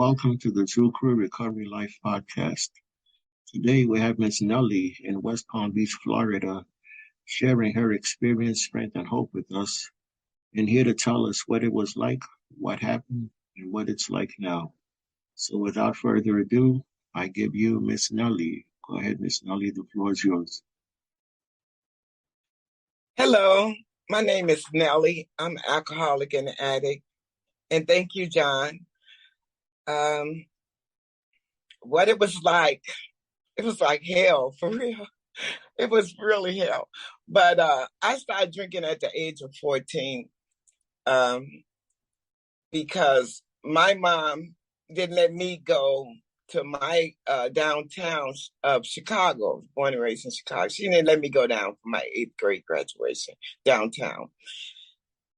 welcome to the True Recovery Life podcast. Today we have Miss Nellie in West Palm Beach, Florida, sharing her experience, strength, and hope with us, and here to tell us what it was like, what happened, and what it's like now. So without further ado, I give you Miss Nellie. Go ahead, Miss Nellie, the floor is yours. Hello, my name is Nellie. I'm an alcoholic and an addict. And thank you, John. What it was like hell, for real. It was really hell. But I started drinking at the age of 14 because my mom didn't let me go to my downtown of Chicago, born and raised in Chicago. She didn't let me go down for my 8th grade graduation downtown.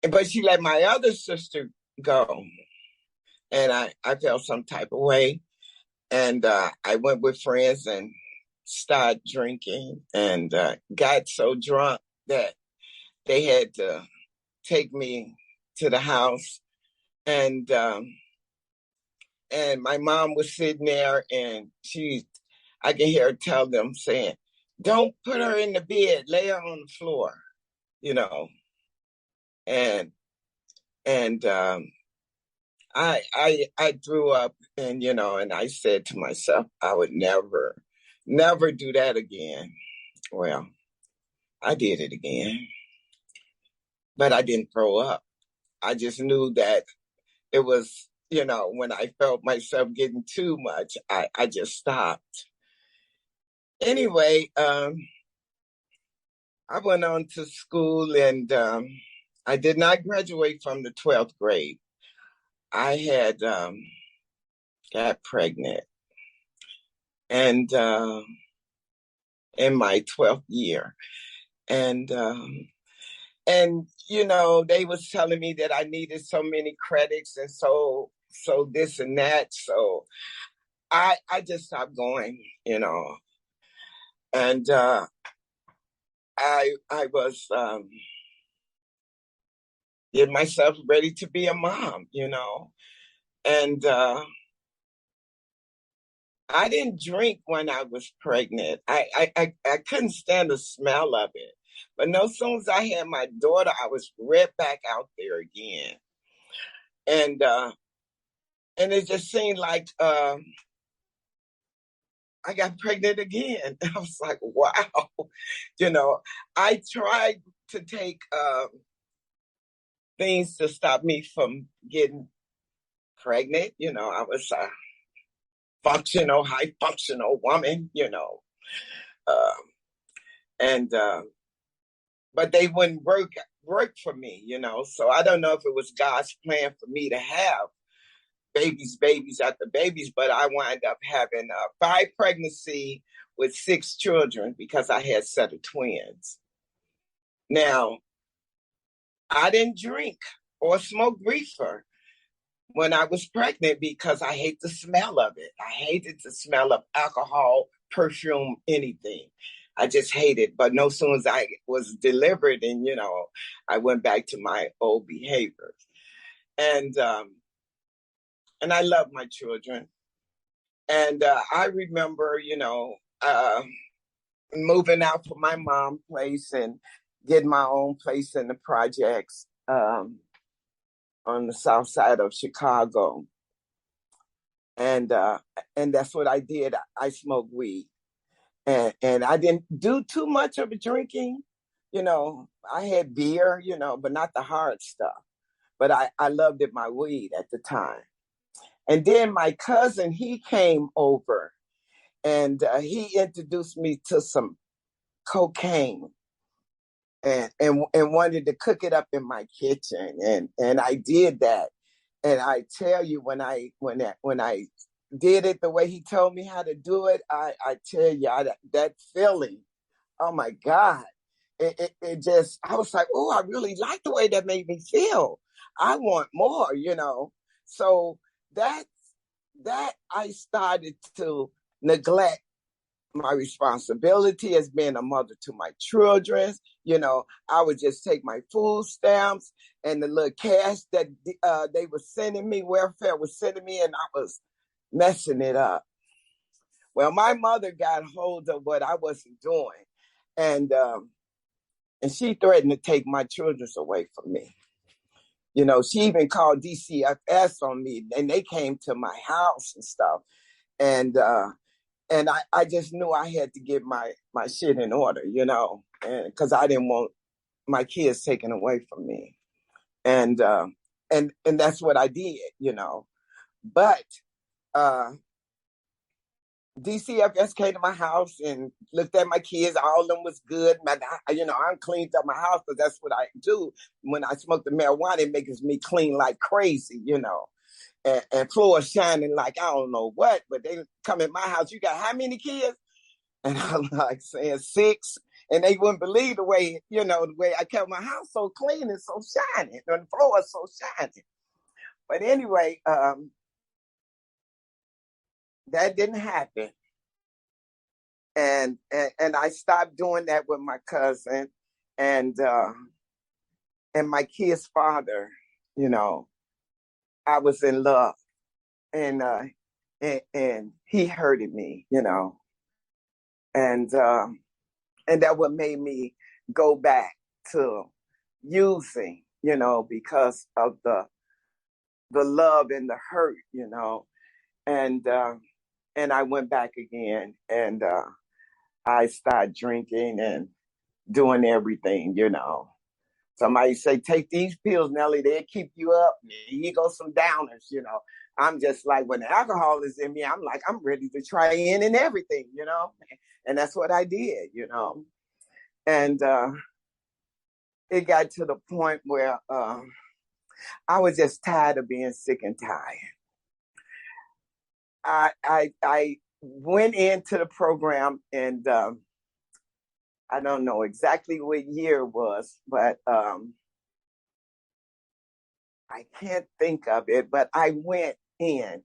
But she let my other sister go. And I felt some type of way. And I went with friends and started drinking and got so drunk that they had to take me to the house. And my mom was sitting there and I could hear her tell them saying, "Don't put her in the bed, lay her on the floor," you know. And I threw up and, and I said to myself, I would never do that again. Well, I did it again, but I didn't throw up. I just knew that it was, when I felt myself getting too much, I just stopped. Anyway, I went on to school and I did not graduate from the 12th grade. I had got pregnant and in my 12th year. And they was telling me that I needed so many credits and so this and that. So I just stopped going, and I was getting myself ready to be a mom, and I didn't drink when I was pregnant. I couldn't stand the smell of it. But no, as soon as I had my daughter, I was right back out there again. And it just seemed like I got pregnant again. I was like, wow. I tried to take things to stop me from getting pregnant. I was a high functional woman, but they wouldn't work for me, so I don't know if it was God's plan for me to have babies after babies, but I wound up having 5 pregnancies with 6 children because I had a set of twins. Now, I didn't drink or smoke reefer when I was pregnant because I hate the smell of it. I hated the smell of alcohol, perfume, anything. I just hate it. But no sooner as I was delivered and, I went back to my old behaviors. And I love my children. And I remember, moving out from my mom's place and getting my own place in the projects on the south side of Chicago. And that's what I did. I smoked weed. And I didn't do too much of a drinking. I had beer, but not the hard stuff. But I loved it, my weed at the time. And then my cousin, he came over and he introduced me to some cocaine and wanted to cook it up in my kitchen. And I did that. And I tell you, when I did it the way he told me how to do it, I tell you, that feeling, oh my God, it just, I was like, oh, I really like the way that made me feel. I want more, So that I started to neglect my responsibility as being a mother to my children. I would just take my food stamps and the little cash that they were sending me, welfare was sending me, and I was messing it up. Well, my mother got hold of what I wasn't doing, and she threatened to take my children away from me. You know, she even called DCFS on me, and they came to my house and stuff. And I just knew I had to get my shit in order, you know, because I didn't want my kids taken away from me. And that's what I did, you know. But DCFS came to my house and looked at my kids. All of them was good. You know, I cleaned up my house because that's what I do. When I smoke the marijuana, it makes me clean like crazy, you know. And floors shining like I don't know what. But they come in my house. You got how many kids? And I'm like saying 6. And they wouldn't believe the way, you know, the way I kept my house so clean and so shiny. And the floor is so shiny. But anyway, that didn't happen. And I stopped doing that with my cousin and my kid's father, you know. I was in love and he hurted me, you know. And that what made me go back to using, you know, because of the love and the hurt, you know. And I went back again and I started drinking and doing everything, you know. Somebody say, take these pills, Nellie, they'll keep you up. Here go some downers, you know. I'm just like, when the alcohol is in me, I'm like, I'm ready to try in and everything, you know. And that's what I did, you know. And it got to the point where I was just tired of being sick and tired. I went into the program and I don't know exactly what year it was, but I can't think of it, but I went in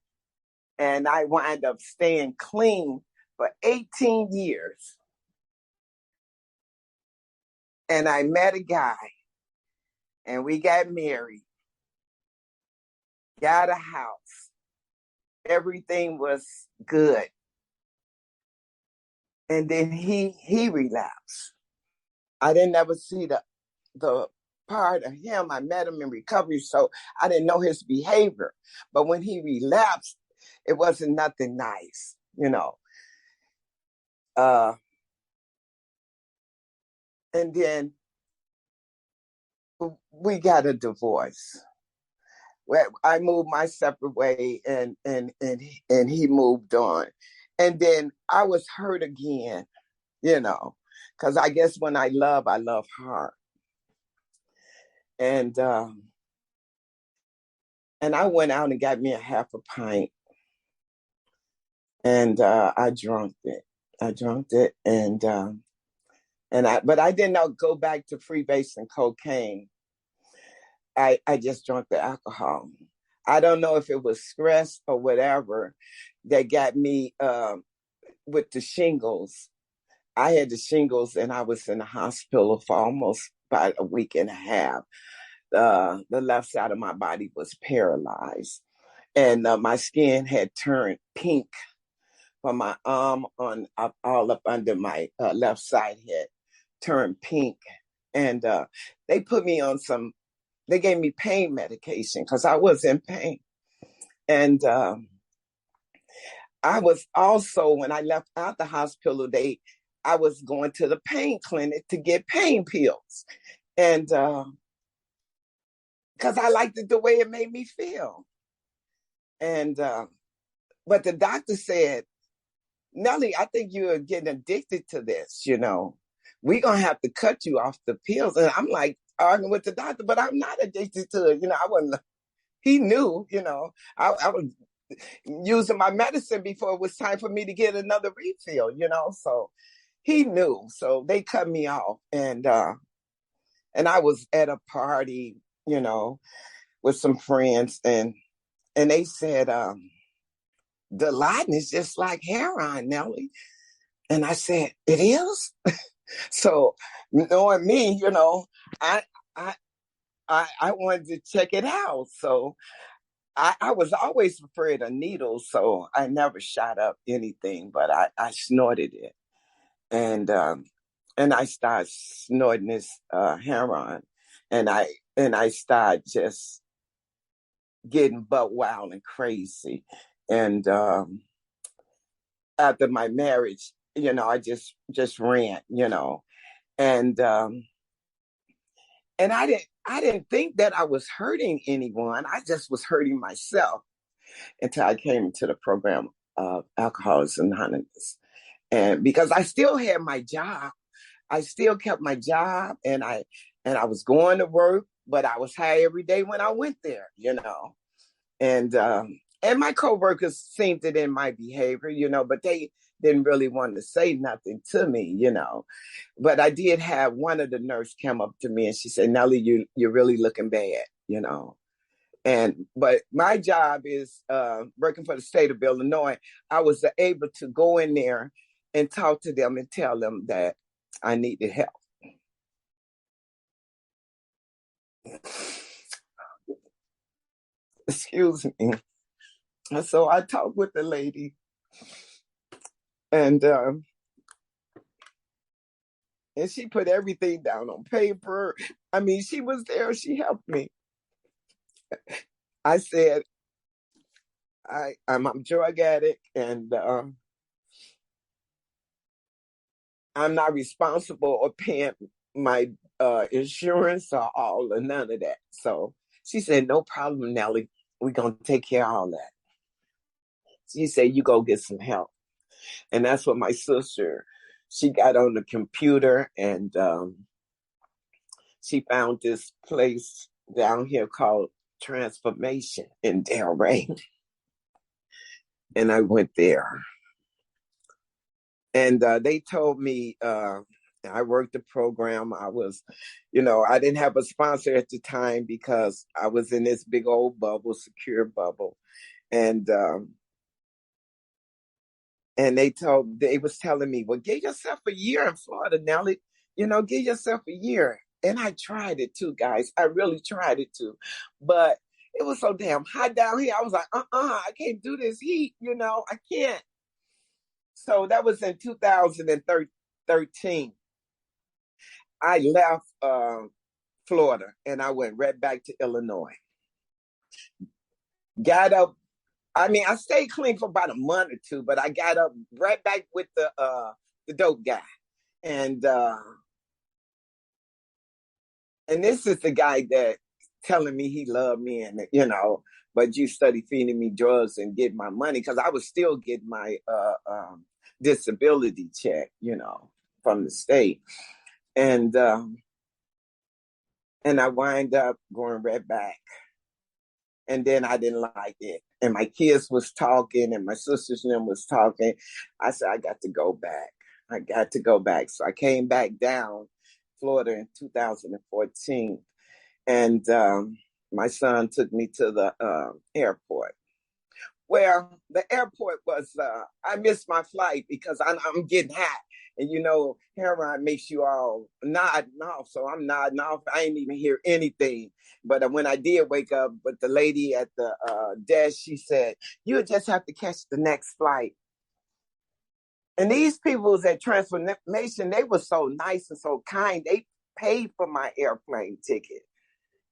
and I wound up staying clean for 18 years. And I met a guy and we got married, got a house. Everything was good. And then he relapsed. I didn't ever see the part of him. I met him in recovery, so I didn't know his behavior. But when he relapsed, it wasn't nothing nice, you know. And then we got a divorce. I moved my separate way, and he moved on. And then I was hurt again, you know, because I guess when I love hard. And I went out and got me a half a pint, and I drank it. But I did not go back to freebase and cocaine. I just drank the alcohol. I don't know if it was stress or whatever that got me with the shingles. I had the shingles and I was in the hospital for almost about a week and a half. The left side of my body was paralyzed and my skin had turned pink from my arm on all up under my left side had turned pink. And they put me on they gave me pain medication because I was in pain. And I was also, when I left out the hospital, I was going to the pain clinic to get pain pills. And because I liked it the way it made me feel. And but the doctor said, Nellie, I think you're getting addicted to this, you know. We're going to have to cut you off the pills. And I'm like arguing with the doctor, but I'm not addicted to it. You know, I wasn't, he knew, you know, I was using my medicine before it was time for me to get another refill, you know. So he knew. So they cut me off. And I was at a party, you know, with some friends and they said, the Latin is just like heroin, Nellie. And I said, it is? So knowing me, you know, I wanted to check it out. So I was always afraid of needles, so I never shot up anything, but I snorted it. And I started snorting this heroin, and I started just getting butt wild and crazy. And after my marriage, I just ran, and and I didn't think that I was hurting anyone. I just was hurting myself until I came into the program of Alcoholics Anonymous. And because I still had my job, I still kept my job, and I was going to work, but I was high every day when I went there, and my coworkers seen it in my behavior, but they didn't really want to say nothing to me. But I did have one of the nurses come up to me and she said, "Nellie, you're really looking bad. But my job is working for the state of Illinois. I was able to go in there and talk to them and tell them that I needed help. Excuse me. And so I talked with the lady, and she put everything down on paper. I mean, she was there. She helped me. I said, I'm a drug addict, and I'm not responsible or paying my insurance or all or none of that. So she said, "No problem, Nellie. We're going to take care of all that." She said, "You go get some help." And that's what my sister, she got on the computer, and she found this place down here called Transformation in Delray. And I went there. And they told me, I worked the program. I was, I didn't have a sponsor at the time because I was in this big old bubble, secure bubble. And they was telling me, "Well, give yourself a year in Florida, Nellie. Give yourself a year." And I tried it too, guys. I really tried it too. But it was so damn hot down here. I was like, I can't do this heat, I can't. So that was in 2013. I left Florida and I went right back to Illinois. Got up. I mean, I stayed clean for about a month or two, but I got up right back with the dope guy. And this is the guy that telling me he loved me, and but you study feeding me drugs and get my money, because I was still getting my disability check, from the state. And I wind up going right back. And then I didn't like it. And my kids was talking, and my sisters and them was talking. I said, I got to go back. I got to go back. So I came back down Florida in 2014. And my son took me to the airport. Well, the airport was, I missed my flight because I'm getting hot. And heroin makes you all nodding off. So I'm nodding off. I ain't even hear anything. But when I did wake up, but the lady at the desk, she said, "You just have to catch the next flight." And these people at Transformation, they were so nice and so kind. They paid for my airplane ticket.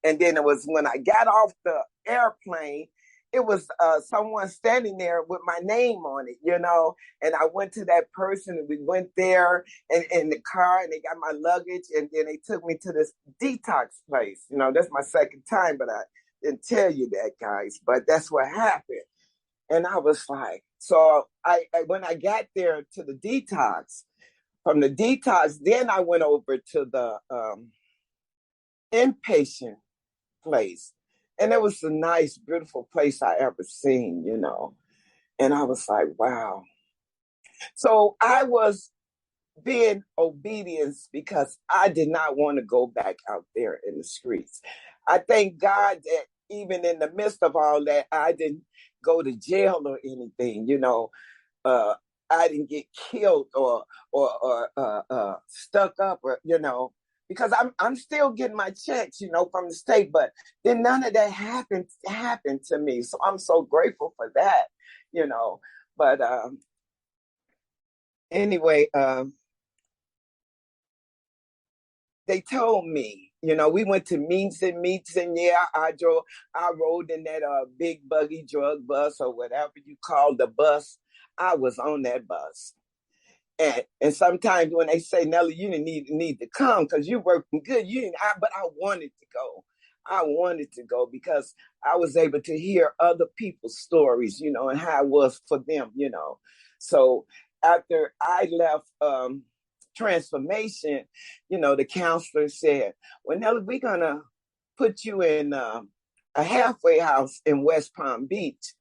And then it was when I got off the airplane, it was someone standing there with my name on it, and I went to that person, and we went there and in the car, and they got my luggage, and then they took me to this detox place. That's my second time, but I didn't tell you that, guys, but that's what happened. And I was like, so I when I got there to the detox, from the detox, then I went over to the inpatient place. And it was the nice, beautiful place I ever seen, And I was like, wow. So I was being obedient because I did not want to go back out there in the streets. I thank God that even in the midst of all that, I didn't go to jail or anything, I didn't get killed or stuck up, or, because I'm still getting my checks, from the state, but then none of that happened to me. So I'm so grateful for that, But anyway, they told me, we went to meets and yeah, I rode in that big buggy drug bus or whatever you call the bus. I was on that bus. And sometimes when they say, Nellie, you didn't need to come because you're working good, but I wanted to go. I wanted to go because I was able to hear other people's stories, and how it was for them, So after I left transformation, the counselor said, well, Nellie, we're going to put you in a halfway house in West Palm Beach.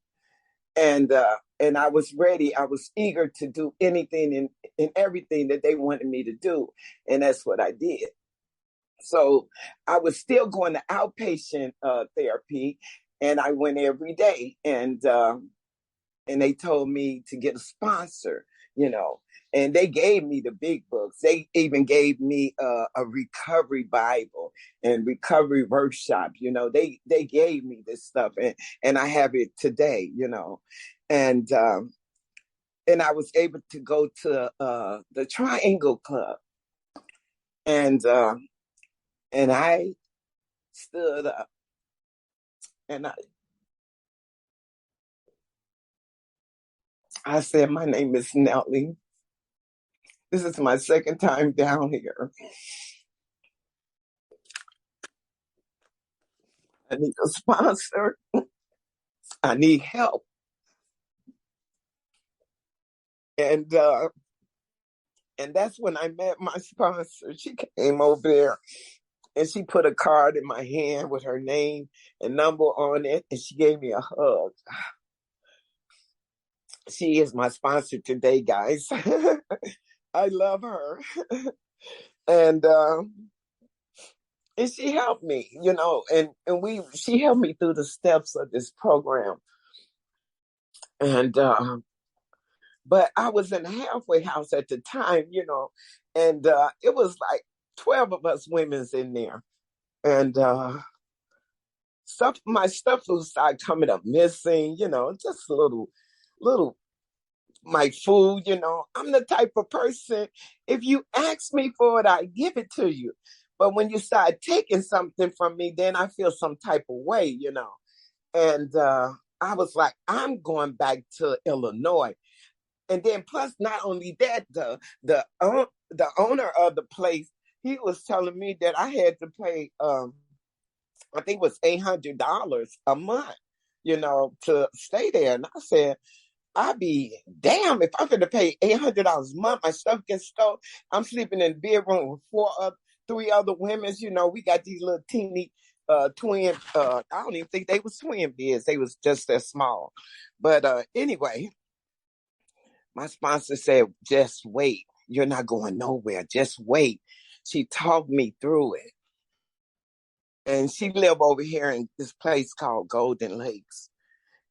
And I was ready. I was eager to do anything and everything that they wanted me to do. And that's what I did. So I was still going to outpatient therapy, and I went every day. And they told me to get a sponsor, and they gave me the big books. They even gave me a recovery Bible and recovery workshop. They gave me this stuff, and I have it today. And I was able to go to the Triangle Club, and I stood up, and I said, my name is Nellie. This is my second time down here. I need a sponsor. I need help. And that's when I met my sponsor. She came over there and she put a card in my hand with her name and number on it, and she gave me a hug. She is my sponsor today, guys. I love her. And she helped me, and she helped me through the steps of this program. And but I was in a halfway house at the time, and it was like 12 of us women's in there. And my stuff was started coming up missing, just a little my food, I'm the type of person, if you ask me for it, I give it to you. But when you start taking something from me, then I feel some type of way, And I was like, I'm going back to Illinois. And then plus, not only that, the owner of the place, he was telling me that I had to pay, I think it was $800 a month, to stay there. And I said, I'd be damn if I'm going to pay $800 a month. My stuff gets stolen. I'm sleeping in the bedroom with three other women. We got these little teeny twin. I don't even think they was twin beds. They was just that small. But anyway, my sponsor said, just wait. You're not going nowhere. Just wait. She talked me through it. And she lived over here in this place called Golden Lakes.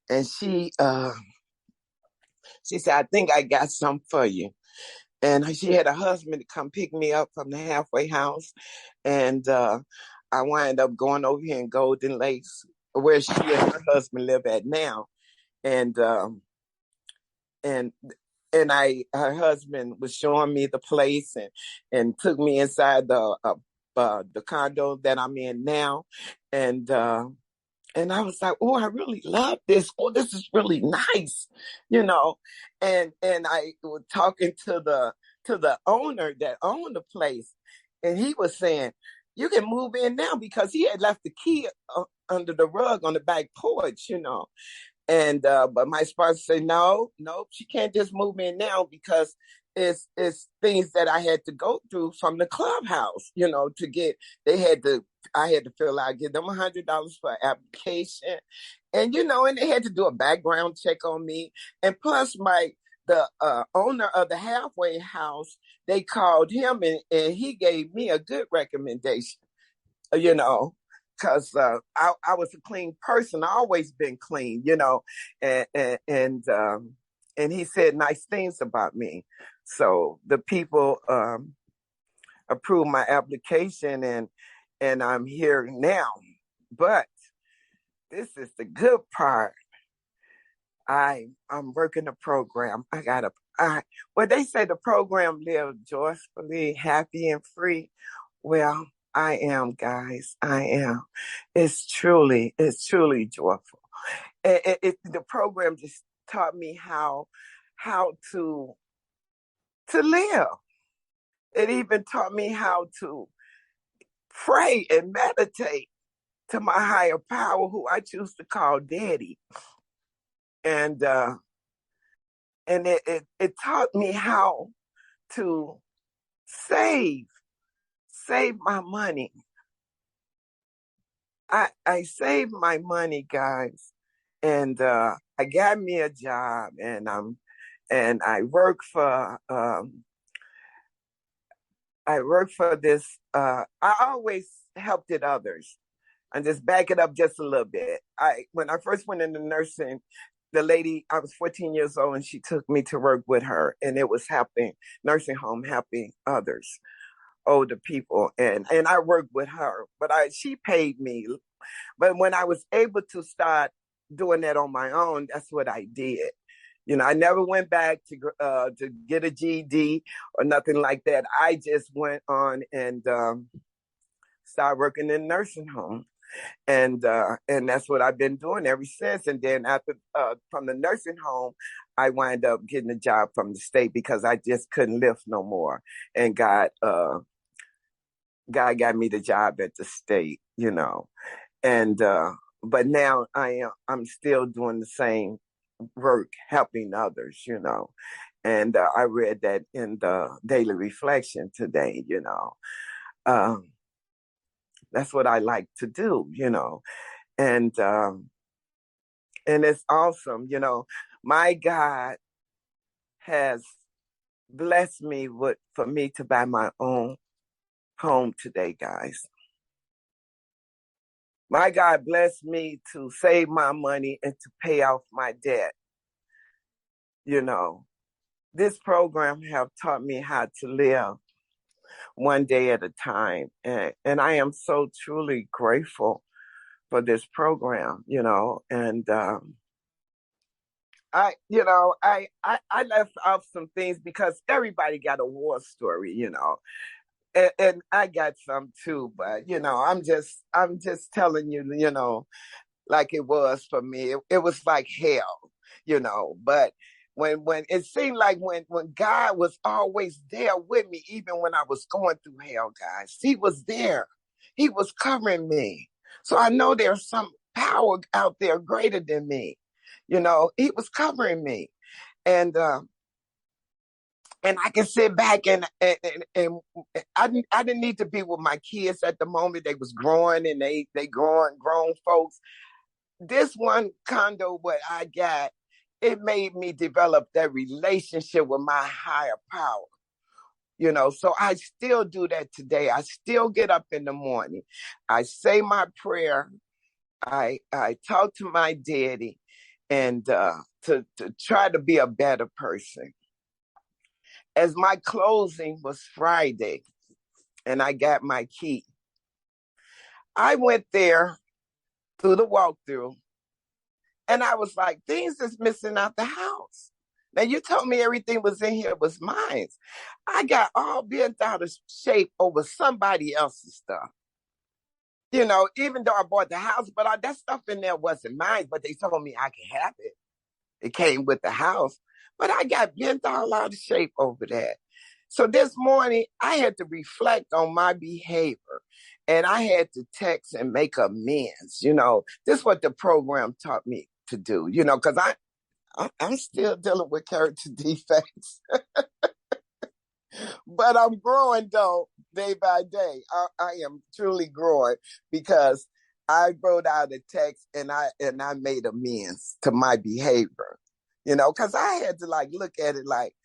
And she said, I think I got something for you. And she had a husband to come pick me up from the halfway house. And I wind up going over here in Golden Lakes, where she and her husband live at now. And her husband was showing me the place and took me inside the condo that I'm in now. And I was like, oh, I really love this. Oh, this is really nice, And I was talking to the owner that owned the place, and he was saying, you can move in now, because he had left the key under the rug on the back porch, And but my sponsor said, no, she can't just move in now, because it's things that I had to go through from the clubhouse, to get. I had to fill out, give them $100 for application, and and they had to do a background check on me, and plus the owner of the halfway house, they called him and he gave me a good recommendation, because I was a clean person. I always been clean, and he said nice things about me. So the people approved my application, and I'm here now. But this is the good part. I'm working the program. Well, they say the program live joyfully, happy, and free. Well, I am, guys. I am. It's truly joyful. The program just taught me how to live. It even taught me how to pray and meditate to my higher power, who I choose to call Daddy. And it taught me how to save my money. I saved my money, guys, and I got me a job, and I work for this. I always helped others. And just back it up just a little bit. When I first went into nursing, the lady, I was 14 years old, and she took me to work with her, and it was helping nursing home, helping others, older people, and I worked with her, but she paid me. But when I was able to start doing that on my own, that's what I did. I never went back to get a GED or nothing like that. I just went on and started working in nursing home. And that's what I've been doing ever since. And then after from the nursing home, I wind up getting a job from the state because I just couldn't lift no more. And God got me the job at the state, And but now I'm still doing the same work, helping others, And I read that in the daily reflection today, That's what I like to do, and it's awesome, My God has blessed me for me to buy my own home today, guys. My God blessed me to save my money and to pay off my debt. This program have taught me how to live one day at a time, and I am so truly grateful for this program, and I left off some things because everybody got a war story, and I got some too, but I'm just telling you, like it was for me. It was like hell, but when it seemed like when God was always there with me, even when I was going through hell, guys, he was there. He was covering me. So I know there's some power out there greater than me. He was covering me. And I can sit back and I didn't need to be with my kids at the moment. They was growing and they grown folks. This one condo what I got, it made me develop that relationship with my higher power. So I still do that today. I still get up in the morning. I say my prayer. I talk to my daddy and to try to be a better person. As my closing was Friday and I got my key, I went there through the walkthrough and I was like, things is missing out the house. Now, you told me everything was in here was mine. I got all bent out of shape over somebody else's stuff. Even though I bought the house, but that stuff in there wasn't mine, but they told me I could have it. It came with the house, but I got bent all out of shape over that. So this morning, I had to reflect on my behavior, and I had to text and make amends. This is what the program taught me to do, because I'm still dealing with character defects. But I'm growing, though, day by day. I am truly growing because I wrote out a text and I made amends to my behavior, because I had to look at it like,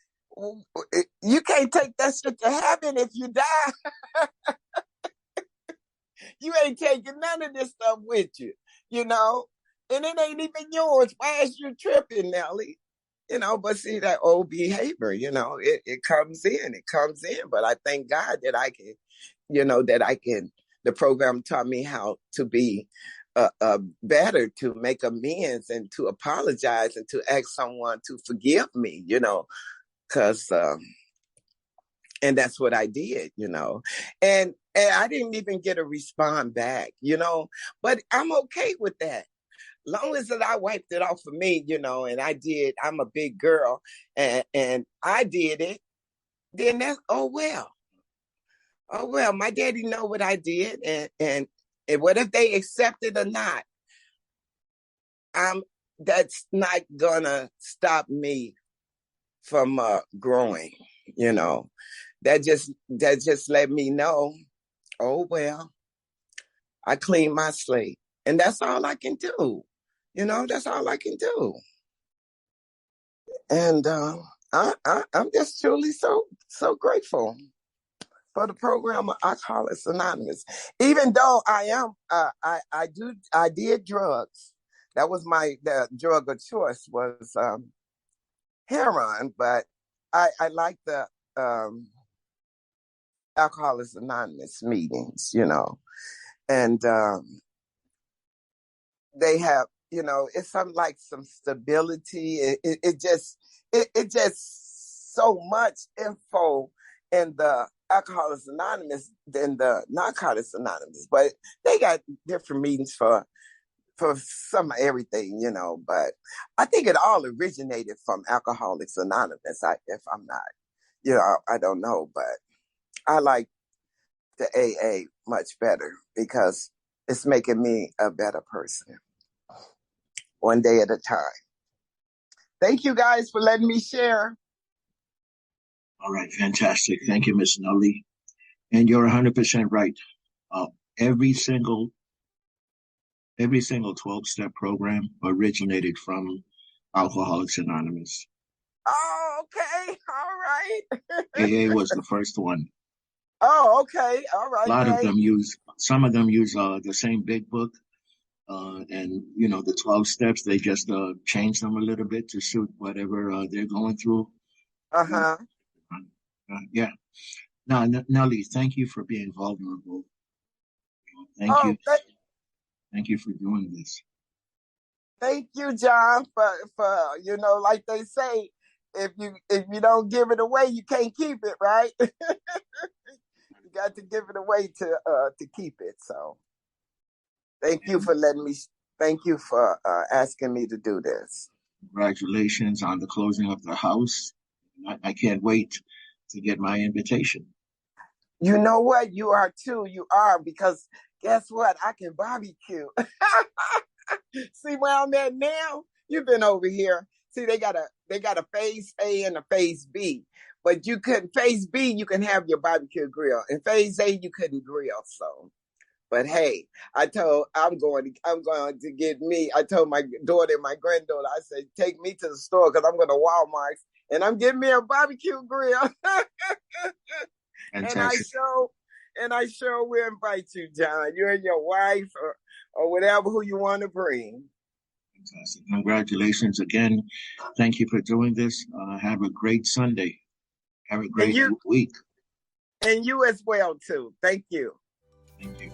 you can't take that shit to heaven if you die. You ain't taking none of this stuff with you, and it ain't even yours. Why is you tripping, Nellie? but see that old behavior, it comes in, but I thank God that I can, the program taught me how to be better, to make amends and to apologize and to ask someone to forgive me, because, and that's what I did, and I didn't even get a response back, but I'm okay with that. Long as that I wiped it off for me, and I'm a big girl and I did it, then that's, oh well, my daddy know what I did, and what if they accept it or not? That's not gonna stop me from growing, that just let me know, oh well, I clean my slate, and that's all I can do. That's all I can do. And I'm just truly so grateful for the program of Alcoholics Anonymous. Even though I did drugs. That was the drug of choice was heroin, but I like the Alcoholics Anonymous meetings, and they have, it's some like some stability. It just so much info in the Alcoholics Anonymous than the Narcotics Anonymous, but they got different meetings for some of everything, but I think it all originated from Alcoholics Anonymous. If I'm not, I don't know, but I like the AA much better because it's making me a better person, one day at a time. Thank you guys for letting me share. All right, fantastic. Thank you, Miss Nellie. And you're 100% right. Every single 12-step program originated from Alcoholics Anonymous. Oh, okay. All right. AA was the first one. Oh, okay. All right. Some of them use the same big book. And, the 12 steps, they just change them a little bit to suit whatever they're going through. Uh-huh. Yeah. Now, Nellie, thank you for being vulnerable. Thank you. Thank you for doing this. Thank you, John, for like they say, if you don't give it away, you can't keep it, right? You got to give it away to keep it. So thank you for asking me to do this. Congratulations on the closing of the house. I can't wait to get my invitation. You know what? You are too. You are, because guess what? I can barbecue. See where I'm at now? You've been over here. See, they got a phase A and a phase B. But phase B, you can have your barbecue grill. In phase A, you couldn't grill. So, but hey, I'm going to get me. I told my daughter and my granddaughter, I said, take me to the store because I'm going to Walmart and I'm getting me a barbecue grill. And I sure will invite you, John. You and your wife or whatever who you want to bring. Fantastic. Congratulations again. Thank you for doing this. Have a great Sunday. Have a great week. And you as well, too. Thank you. Thank you.